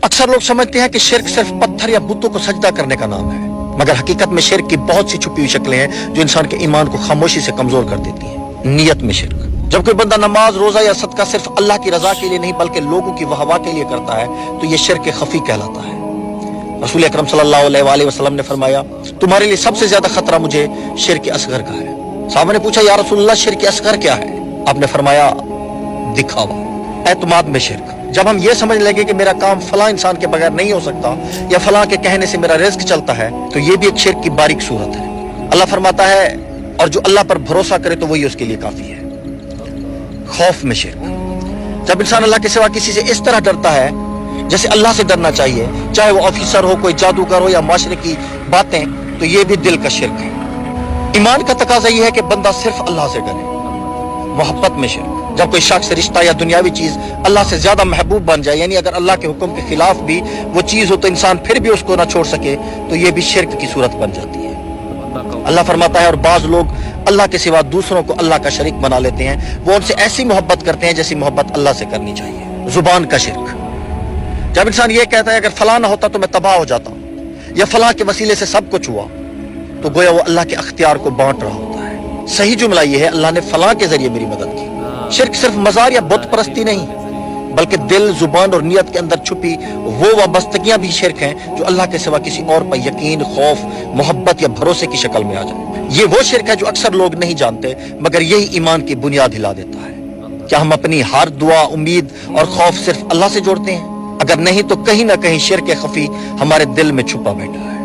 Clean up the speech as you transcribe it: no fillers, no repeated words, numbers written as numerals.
अक्सर लोग समझते हैं कि शिर्क सिर्फ पत्थर या बुतों को सजदा करने का नाम है, मगर हकीकत में शिर्क की बहुत सी छुपी हुई शक्लें हैं जो इंसान के ईमान को खामोशी से कमजोर कर देती हैं। नियत में शिर्क। जब कोई बंदा नमाज, रोजा या सदका सिर्फ अल्लाह की रजा के लिए नहीं बल्कि लोगों की वाहवाह के लिए करता है तो यह शिर्क खफी कहलाता है। रसूल अकरम सल्लल्लाहु अलैहि वसल्लम ने फरमाया, तुम्हारे लिए सबसे ज्यादा खतरा मुझे शिर्क असगर का है। साहबा ने पूछा, या रसूलल्लाह शिर्क असगर क्या है? आपने फरमाया, दिखावा, एतमाद में शिर्क। जब हम ये समझ लेंगे कि मेरा काम फलां इंसान के बगैर नहीं हो सकता या फलां के कहने से मेरा रिस्क चलता है तो ये भी एक शिर्क की बारीक सूरत है। अल्लाह फरमाता है, और जो अल्लाह पर भरोसा करे तो वही उसके लिए काफी है। खौफ में शिर्क। जब इंसान अल्लाह के सिवा किसी से इस तरह डरता है जैसे अल्लाह से डरना चाहिए, चाहे वो ऑफिसर हो, कोई जादूगर हो या माशरे की बातें, तो ये भी दिल का शिर्क है। ईमान का तकाजा ये है कि बंदा सिर्फ अल्लाह से डरे। मोहब्बत में शिर्क। जब कोई शख्स, रिश्ता या दुनियावी चीज अल्लाह से ज्यादा महबूब बन जाए, यानी अगर अल्लाह के हुक्म के खिलाफ भी वो चीज हो तो इंसान फिर भी उसको ना छोड़ सके, तो ये भी शिर्क की सूरत बन जाती है। अल्लाह फरमाता है, और बाज लोग अल्लाह के सिवा दूसरों को अल्लाह का शरीक बना लेते हैं, वो उनसे ऐसी मोहब्बत करते हैं जैसी मोहब्बत अल्लाह से करनी चाहिए। जुबान का शिर्क। जब इंसान ये कहता है, अगर फलां ना होता तो मैं तबाह हो जाता, या फलां के वसीले से सब कुछ हुआ, तो गोया वो अल्लाह के अख्तियार को बांट रहा होता है। सही जुमला ये है, अल्लाह ने फलां के जरिए मेरी मदद की। शिर्क सिर्फ मजार या बुत परस्ती नहीं, बल्कि दिल, जुबान और नियत के अंदर छुपी वो वाबस्तगियां भी शिर्क हैं जो अल्लाह के सिवा किसी और पर यकीन, खौफ, मोहब्बत या भरोसे की शक्ल में आ जाए। ये वो शिर्क है जो अक्सर लोग नहीं जानते, मगर यही ईमान की बुनियाद हिला देता है। क्या हम अपनी हर दुआ, उम्मीद और खौफ सिर्फ अल्लाह से जोड़ते हैं? अगर नहीं तो कहीं ना कहीं शिर्क खफी हमारे दिल में छुपा बैठा है।